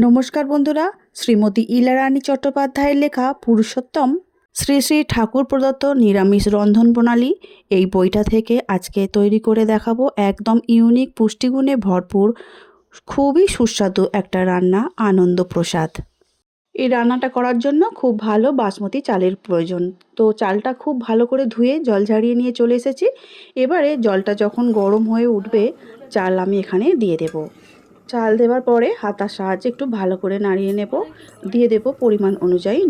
নমস্কার বন্ধুরা, শ্রীমতী ইলারানী চট্টোপাধ্যায়ের লেখা পুরুষোত্তম শ্রী শ্রী ঠাকুর প্রদত্ত নিরামিষ রন্ধন প্রণালী এই বইটা থেকে আজকে তৈরি করে দেখাবো একদম ইউনিক পুষ্টিগুণে ভরপুর খুবই সুস্বাদু একটা রান্না আনন্দ প্রসাদ। এই রান্নাটা করার জন্য খুব ভালো বাসমতি চালের প্রয়োজন। তো চালটা খুব ভালো করে ধুয়ে জল ঝারিয়ে নিয়ে চলে এসেছি। এবারে জলটা যখন গরম হয়ে উঠবে চাল আমি এখানে দিয়ে দেব। চাল দেওয়ার পরে হাতার সাহায্যে একটু ভালো করে নাড়িয়ে নেব। দিয়ে দেব পরিমাণ অনুযায়ী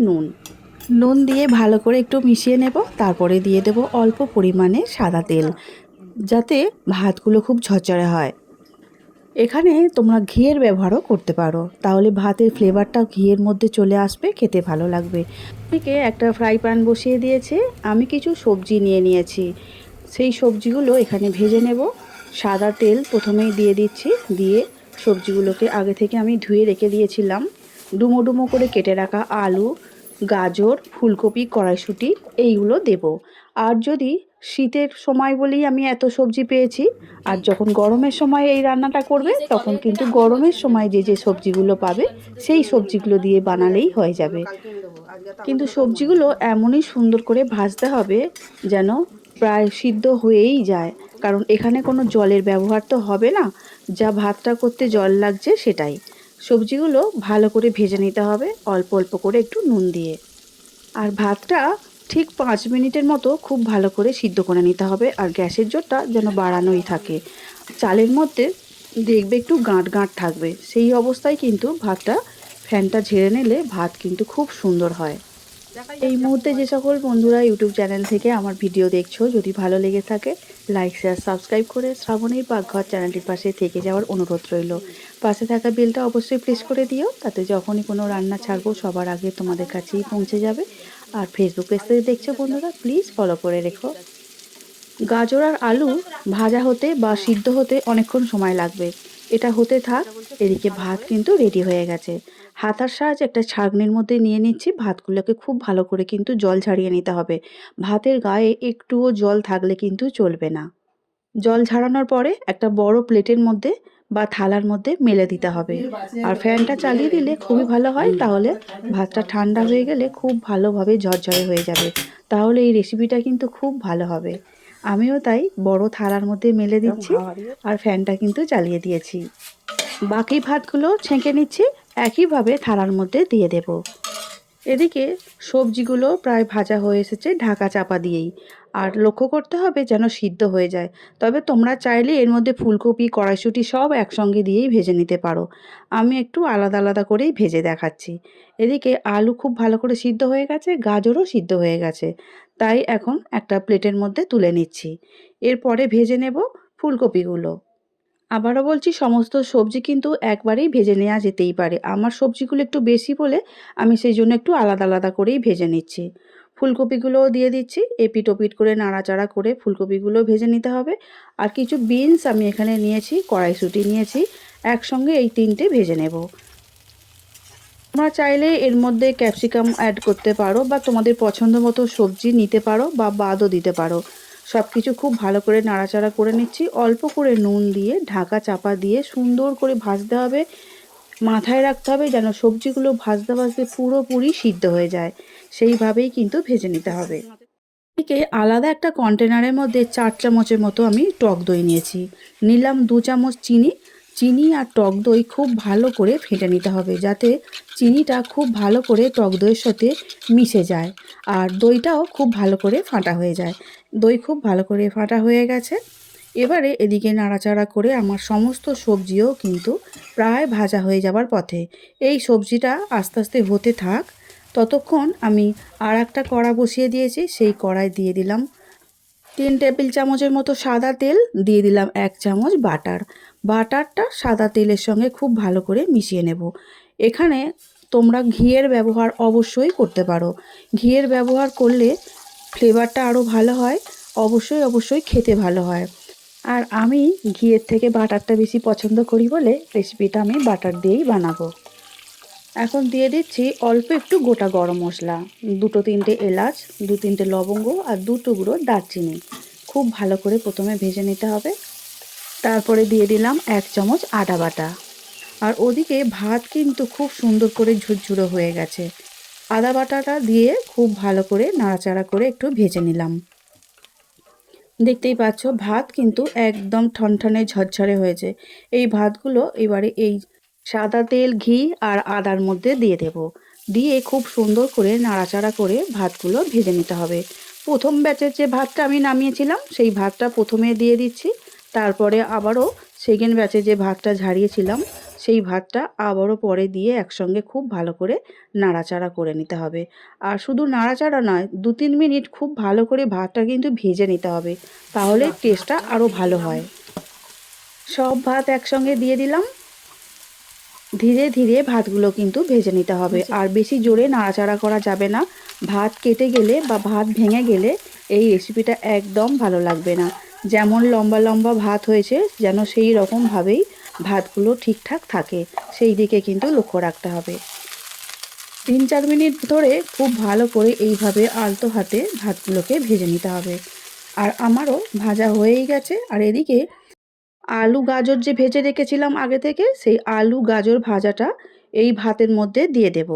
নুন দিয়ে ভালো করে একটু মিশিয়ে নেব। তারপরে দিয়ে দেব অল্প পরিমাণে সাদা তেল, যাতে ভাতগুলো খুব ঝরঝরে হয়। এখানে তোমরা ঘিয়ের ব্যবহারও করতে পারো, তাহলে ভাতের ফ্লেভারটা ঘিয়ের মধ্যে চলে আসবে, খেতে ভালো লাগবে। এদিকে একটা ফ্রাই প্যান বসিয়ে দিয়েছে, আমি কিছু সবজি নিয়ে নিয়েছি। সেই সবজিগুলো এখানে ভেজে নেব। সাদা তেল প্রথমেই দিয়ে দিচ্ছি, দিয়ে সবজিগুলোকে আগে থেকে আমি ধুয়ে রেখে দিয়েছিলাম। ডুমো ডুমো করে কেটে রাখা আলু, গাজর, ফুলকপি, কড়াইশুঁটি এইগুলো দেব। আর যদি শীতের সময় বলেই আমি এত সবজি পেয়েছি, আর যখন গরমের সময় এই রান্নাটা করবে তখন কিন্তু গরমের সময় যে সবজিগুলো পাবে সেই সবজিগুলো দিয়ে বানালেই হয়ে যাবে। কিন্তু সবজিগুলো এমনই সুন্দর করে ভাজতে হবে যেন প্রায় সিদ্ধ হয়েই যায়, কারণ এখানে কোনো জলের ব্যবহার তো হবে না, যা ভাতটা করতে জল লাগছে সেটাই। সবজিগুলো ভালো করে ভেজে নিতে হবে অল্প অল্প করে একটু নুন দিয়ে। আর ভাতটা ঠিক 5 মিনিটের মতো খুব ভালো করে সিদ্ধ করে নিতে হবে, আর গ্যাসের জোরটা যেন বাড়ানোই থাকে। চালের মধ্যে দেখবে একটু গাঁট গাঁট থাকবে, সেই অবস্থায় কিন্তু ভাতটা ফ্যানটা ঝেড়ে নিলে ভাত কিন্তু খুব সুন্দর হয়। এই মুহূর্তে যে সকল বন্ধুরা ইউটিউব চ্যানেল থেকে আমার ভিডিও দেখছো, যদি ভালো লেগে থাকে লাইক শেয়ার সাবস্ক্রাইব করে শ্রাবণীর পাকঘর চ্যানেলটির পাশে থেকে যাওয়ার অনুরোধ রইল। পাশে থাকা বেলটা অবশ্যই প্রেস করে দিও, তাতে যখনই কোনো রান্না ছাড়বো সবার আগে তোমাদের কাছেই পৌঁছে যাবে। আর ফেসবুক পেজ থেকে দেখছো বন্ধুরা, প্লিজ ফলো করে রেখো। গাজর আর আলু ভাজা হতে বা সিদ্ধ হতে অনেকক্ষণ সময় লাগবে, এটা হতে থাক। এদিকে ভাত কিন্তু রেডি হয়ে গেছে। হাতার সাহায্যে একটা ছাঁকনির মধ্যে নিয়ে নিচ্ছি। ভাতগুলোকে খুব ভালো করে কিন্তু জল ঝারিয়ে নিতে হবে। ভাতের গায়ে একটুও জল থাকলে কিন্তু চলবে না। জল ঝরানোর পরে একটা বড় প্লেটের মধ্যে বা থালার মধ্যে মেলে দিতে হবে। আর ফ্যানটা চালিয়ে দিলে খুবই ভালো হয়, তাহলে ভাতটা ঠান্ডা হয়ে গেলে খুব ভালোভাবে ঝরঝরে হয়ে যাবে। তাহলে এই রেসিপিটা কিন্তু খুব ভালো হবে। আমিও তাই বড় থালার মধ্যে মেলে দিচ্ছি, আর ফ্যানটা কিন্তু চালিয়ে দিয়েছি। বাকি ভাতগুলো ছেঁকে নিচ্ছি, একইভাবে থালার মধ্যে দিয়ে দেব। এদিকে সবজিগুলো প্রায় ভাজা হয়ে এসেছে ঢাকা চাপা দিয়েই। আর লক্ষ্য করতে হবে যেন সিদ্ধ হয়ে যায়। তবে তোমরা চাইলে এর মধ্যে ফুলকপি, কড়াইশুঁটি সব একসঙ্গে দিয়েই ভেজে নিতে পারো। আমি একটু আলাদা আলাদা করেই ভেজে দেখাচ্ছি। এদিকে আলু খুব ভালো করে সিদ্ধ হয়ে গেছে, গাজরও সিদ্ধ হয়ে গেছে। তাই এখন একটা প্লেটের মধ্যে তুলে নিচ্ছি। এরপরে ভেজে নেব ফুলকপিগুলো। আবারও বলছি, সমস্ত সবজি কিন্তু একবারেই ভেজে নেওয়া যেতেই পারে। আমার সবজিগুলো একটু বেশি বলে আমি সেই জন্য একটু আলাদা আলাদা করেই ভেজে নিচ্ছি। ফুলকপিগুলোও দিয়ে দিচ্ছি, এপিট ওপিট করে নাড়াচাড়া করে ফুলকপিগুলো ভেজে নিতে হবে। আর কিছু বিনস আমি এখানে নিয়েছি, কড়াইশুঁটি নিয়েছি, একসঙ্গে এই তিনটে ভেজে নেব। তোমরা চাইলে এর মধ্যে ক্যাপসিকাম অ্যাড করতে পারো, বা তোমাদের পছন্দ মতো সবজি নিতে পারো বা বাদও দিতে পারো। সব কিছু খুব ভালো করে নাড়াচাড়া করে নিচ্ছি। অল্প করে নুন দিয়ে ঢাকা চাপা দিয়ে সুন্দর করে ভাজতে হবে। মাথায় রাখতে হবে যেন সবজিগুলো ভাজতে ভাজতে পুরোপুরি সিদ্ধ হয়ে যায়, সেইভাবেই কিন্তু ভেজে নিতে হবে। এদিকে আলাদা একটা কন্টেনারের মধ্যে 4 চামচের মতো আমি টক দই নিয়েছি। নিলাম 2 চামচ চিনি। চিনি আর টক দই খুব ভালো করে ফেটে নিতে হবে, যাতে চিনিটা খুব ভালো করে টক দইয়ের সাথে মিশে যায়, আর দইটাও খুব ভালো করে ফাটা হয়ে যায়। দই খুব ভালো করে ফাটা হয়ে গেছে। এবারে এদিকে নাড়াচাড়া করে আমার সমস্ত সবজিও কিন্তু প্রায় ভাজা হয়ে যাবার পথে। এই সবজিটা আস্তে আস্তে হতে থাক, ততক্ষণ আমি আর একটা কড়া বসিয়ে দিয়েছি। সেই কড়ায় দিয়ে দিলাম 3 টেবিল চামচের মতো সাদা তেল, দিয়ে দিলাম 1 চামচ বাটার। বাটারটা সাদা তেলের সঙ্গে খুব ভালো করে মিশিয়ে নেব। এখানে তোমরা ঘিয়ের ব্যবহার অবশ্যই করতে পারো। ঘিয়ের ব্যবহার করলে ফ্লেভারটা আরও ভালো হয়, অবশ্যই অবশ্যই খেতে ভালো হয়। আর আমি ঘিয়ের থেকে বাটারটা বেশি পছন্দ করি বলে রেসিপিটা আমি বাটার দিয়েই বানাবো। এখন দিয়ে দিচ্ছি অল্প একটু গোটা গরম মশলা, 2-3টে এলাচ, 2-3টে লবঙ্গ আর 2 টুকরো দারচিনি। খুব ভালো করে প্রথমে ভেজে নিতে হবে। তারপরে দিয়ে দিলাম 1 চামচ আদা বাটা। আর ওদিকে ভাত কিন্তু খুব সুন্দর করে ঝুরঝুরো হয়ে গেছে। আদা বাটাটা দিয়ে খুব ভালো করে নাড়াচাড়া করে একটু ভেজে নিলাম। দেখতেই পাচ্ছ ভাত কিন্তু একদম ঠনঠনে ঝরঝরে হয়েছে। এই ভাতগুলো এবারে এই সাদা তেল, ঘি আর আদার মধ্যে দিয়ে দেব। দিয়ে খুব সুন্দর করে নাড়াচাড়া করে ভাতগুলো ভেজে নিতে হবে। প্রথম ব্যাচের যে ভাতটা আমি নামিয়েছিলাম সেই ভাতটা প্রথমে দিয়ে দিচ্ছি। তারপরে আবারও সেকেন্ড ব্যাচে যে ভাতটা ঝারিয়েছিলাম সেই ভাতটা আবারও পরে দিয়ে একসঙ্গে খুব ভালো করে নাড়াচাড়া করে নিতে হবে। আর শুধু নাড়াচাড়া নয়, 2-3 মিনিট খুব ভালো করে ভাতটা কিন্তু ভেজে নিতে হবে, তাহলে টেস্টটা আরও ভালো হয়। সব ভাত একসঙ্গে দিয়ে দিলাম। ধীরে ধীরে ভাতগুলো কিন্তু ভেজে নিতে হবে, আর বেশি জোরে নাড়াচাড়া করা যাবে না। ভাত কেটে গেলে বা ভাত ভেঙে গেলে এই রেসিপিটা একদম ভালো লাগবে না। যেমন লম্বা লম্বা ভাত হয়েছে যেন সেই রকমভাবেই ভাতগুলো ঠিকঠাক থাকে, সেই দিকে কিন্তু লক্ষ্য রাখতে হবে। 3-4 মিনিট ধরে খুব ভালো করে এইভাবে আলতো হাতে ভাতগুলোকে ভেজে নিতে হবে। আর আমারও ভাজা হয়েই গেছে। আর এদিকে আলু গাজর যে ভেজে রেখেছিলাম আগে থেকে, সেই আলু গাজর ভাজাটা এই ভাতের মধ্যে দিয়ে দেব।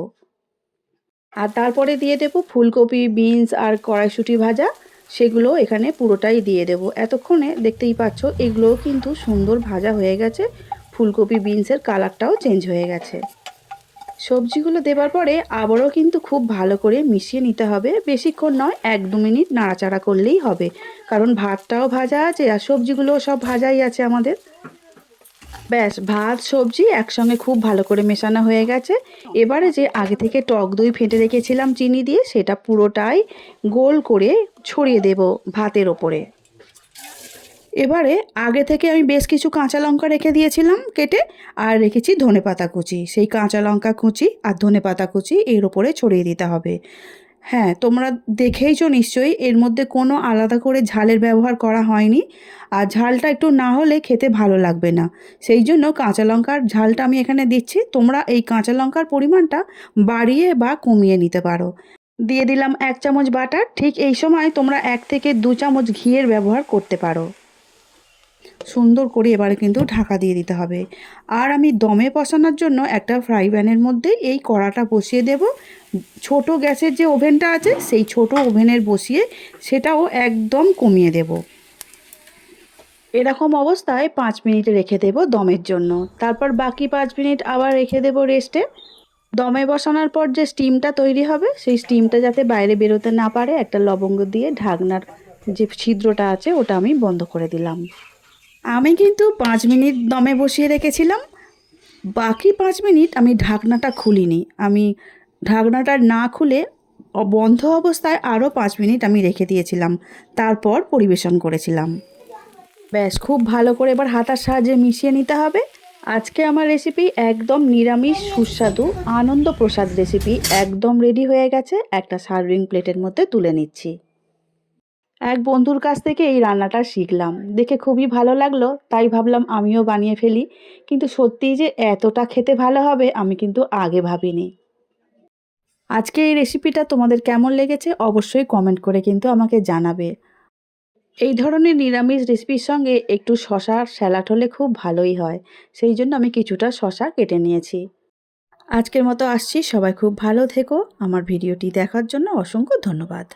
আর তারপরে দিয়ে দেব ফুলকপি, বিনস আর কড়াইশুঁটি ভাজা, সেগুলো এখানে পুরোটাই দিয়ে দেব। এতক্ষণে দেখতেই পাচ্ছ এগুলোও কিন্তু সুন্দর ভাজা হয়ে গেছে, ফুলকপি বিনসের কালারটাও চেঞ্জ হয়ে গেছে। সবজিগুলো দেবার পরে আবারও কিন্তু খুব ভালো করে মিশিয়ে নিতে হবে। বেশিক্ষণ নয়, 1-2 মিনিট নাড়াচাড়া করলেই হবে, কারণ ভাতটাও ভাজা আছে আর সবজিগুলোও সব ভাজাই আছে আমাদের। ব্যাস, ভাত সবজি একসঙ্গে খুব ভালো করে মেশানো হয়ে গেছে। এবারে যে আগে থেকে টক দই ফেটে রেখেছিলাম চিনি দিয়ে, সেটা পুরোটাই গোল করে ছড়িয়ে দেব ভাতের ওপরে। এবারে আগে থেকে আমি বেশ কিছু কাঁচা লঙ্কা রেখে দিয়েছিলাম কেটে, আর রেখেছি ধনেপাতা কুচি। সেই কাঁচা লঙ্কা কুচি আর ধনেপাতা কুচি এর ওপরে ছড়িয়ে দিতে হবে। হ্যাঁ, তোমরা দেখেইছো নিশ্চয়ই এর মধ্যে কোনো আলাদা করে ঝালের ব্যবহার করা হয়নি। আর ঝালটা একটু না হলে খেতে ভালো লাগবে না, সেই জন্য কাঁচা লঙ্কার ঝালটা আমি এখানে দিচ্ছি। তোমরা এই কাঁচা লঙ্কার পরিমাণটা বাড়িয়ে বা কমিয়ে নিতে পারো। দিয়ে দিলাম 1 চামচ বাটার। ঠিক এই সময় তোমরা 1 থেকে 2 চামচ ঘিয়ের ব্যবহার করতে পারো। সুন্দর করে এবারে কিন্তু ঢাকা দিয়ে দিতে হবে। আর আমি দমে বসানোর জন্য একটা ফ্রাই প্যানের মধ্যে এই কড়াটা বসিয়ে দেব। ছোট গ্যাসের যে ওভেনটা আছে সেই ছোট ওভেনের বসিয়ে সেটাও একদম কমিয়ে দেব। এরকম অবস্থায় 5 মিনিট রেখে দেব দমের জন্য। তারপর বাকি 5 মিনিট আবার রেখে দেব রেস্টে। দমে বসানোর পর যে স্টিমটা তৈরি হবে সেই স্টিমটা যাতে বাইরে বেরোতে না পারে, একটা লবঙ্গ দিয়ে ঢাকনার যে ছিদ্রটা আছে ওটা আমি বন্ধ করে দিলাম। আমি কিন্তু 5 মিনিট দমে বসিয়ে রেখেছিলাম। বাকি 5 মিনিট আমি ঢাকনাটা খুলিনি। আমি ঢাকনাটা না খুলে বন্ধ অবস্থায় আরও 5 মিনিট আমি রেখে দিয়েছিলাম। তারপর পরিবেশন করেছিলাম। ব্যাস, খুব ভালো করে এবার হাতার সাহায্যে মিশিয়ে নিতে হবে। আজকে আমার রেসিপি একদম নিরামিষ সুস্বাদু আনন্দ প্রসাদ রেসিপি একদম রেডি হয়ে গেছে। একটা সার্ভিং প্লেটের মধ্যে তুলে নিচ্ছি। এক বন্ধুর কাছ থেকে এই রান্নাটা শিখলাম, দেখে খুবই ভালো লাগলো, তাই ভাবলাম আমিও বানিয়ে ফেলি। কিন্তু সত্যিই যে এতটা খেতে ভালো হবে আমি কিন্তু আগে ভাবিনি। আজকে এই রেসিপিটা তোমাদের কেমন লেগেছে অবশ্যই কমেন্ট করে কিন্তু আমাকে জানাবে। এই ধরনের নিরামিষ রেসিপির সঙ্গে একটু শশার স্যালাড হলে খুব ভালোই হয়, সেই জন্য আমি কিছুটা শশা কেটে নিয়েছি। আজকের মতো আসছি, সবাই খুব ভালো থেকো। আমার ভিডিওটি দেখার জন্য অসংখ্য ধন্যবাদ।